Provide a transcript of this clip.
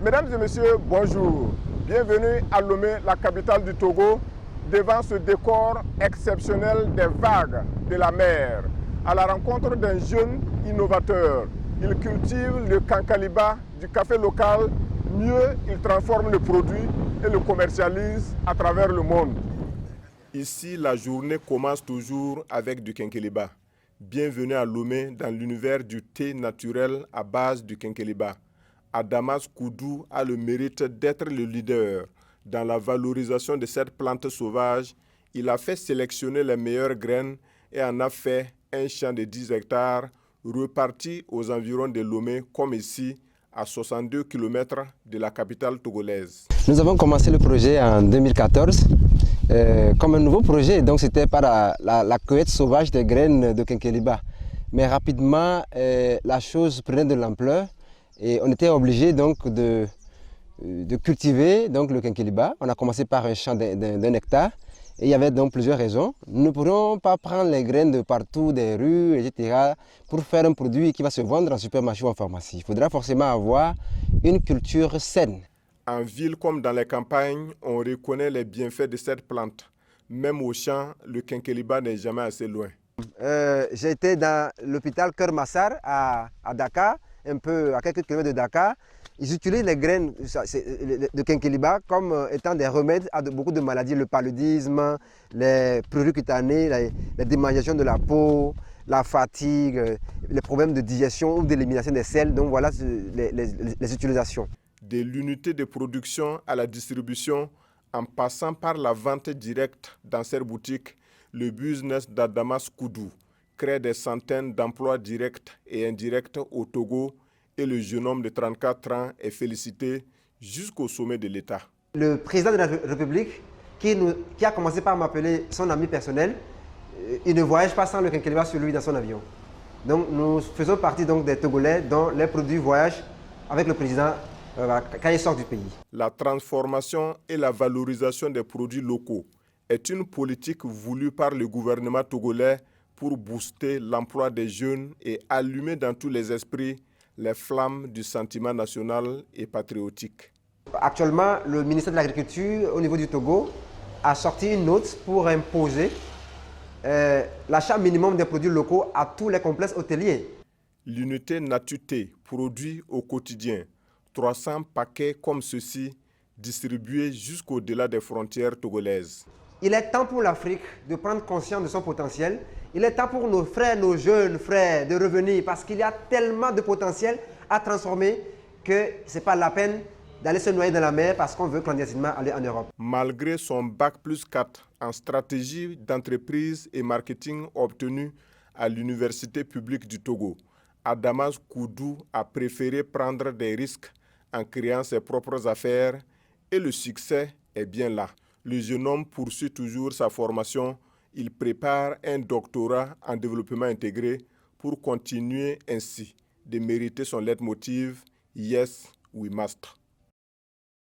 Mesdames et messieurs, bonjour. Bienvenue à Lomé, la capitale du Togo, devant ce décor exceptionnel des vagues de la mer, à la rencontre d'un jeune innovateur. Il cultive le kankaliba du café local, mieux il transforme le produit et le commercialise à travers le monde. Ici, la journée commence toujours avec du kenkeliba. Bienvenue à Lomé dans l'univers du thé naturel à base du kenkeliba. Adamas Koudou a le mérite d'être le leader dans la valorisation de cette plante sauvage. Il a fait sélectionner les meilleures graines et en a fait un champ de 10 hectares reparti aux environs de Lomé, comme ici, à 62 km de la capitale togolaise. Nous avons commencé le projet en 2014 comme un nouveau projet, donc c'était par la cueillette sauvage des graines de kenkeliba. Mais rapidement, la chose prenait de l'ampleur et on était obligé donc de cultiver donc, le kenkeliba. On a commencé par un champ d'un hectare et il y avait donc plusieurs raisons. Nous ne pourrions pas prendre les graines de partout, des rues, etc. pour faire un produit qui va se vendre en supermarché ou en pharmacie. Il faudra forcément avoir une culture saine. En ville comme dans les campagnes, on reconnaît les bienfaits de cette plante. Même au champ, le kenkeliba n'est jamais assez loin. J'étais dans l'hôpital Cœur Massar à Dakar, un peu à quelques kilomètres de Dakar. Ils utilisent les graines de kenkeliba comme étant des remèdes à beaucoup de maladies, le paludisme, les prurites cutanées, la démangeaison de la peau, la fatigue, les problèmes de digestion ou d'élimination des selles. Donc voilà les utilisations. De l'unité de production à la distribution, en passant par la vente directe dans cette boutique, le business d'Adamas Koudou crée des centaines d'emplois directs et indirects au Togo et le jeune homme de 34 ans est félicité jusqu'au sommet de l'État. Le président de la République, qui a commencé par m'appeler son ami personnel, il ne voyage pas sans le kenkeliba sur lui dans son avion. Donc nous faisons partie donc, des Togolais dont les produits voyagent avec le président quand il sort du pays. La transformation et la valorisation des produits locaux est une politique voulue par le gouvernement togolais pour booster l'emploi des jeunes et allumer dans tous les esprits les flammes du sentiment national et patriotique. Actuellement, le ministère de l'Agriculture au niveau du Togo a sorti une note pour imposer l'achat minimum des produits locaux à tous les complexes hôteliers. L'unité Natuté produit au quotidien 300 paquets comme ceci, distribués jusqu'au-delà des frontières togolaises. Il est temps pour l'Afrique de prendre conscience de son potentiel. Il est temps pour nos frères, nos jeunes frères, de revenir parce qu'il y a tellement de potentiel à transformer que ce n'est pas la peine d'aller se noyer dans la mer parce qu'on veut clandestinement aller en Europe. Malgré son Bac+4 en stratégie d'entreprise et marketing obtenu à l'Université publique du Togo, Adamas Koudou a préféré prendre des risques en créant ses propres affaires et le succès est bien là. Le jeune homme poursuit toujours sa formation. Il prépare un doctorat en développement intégré pour continuer ainsi de mériter son leitmotiv « Yes, we must ».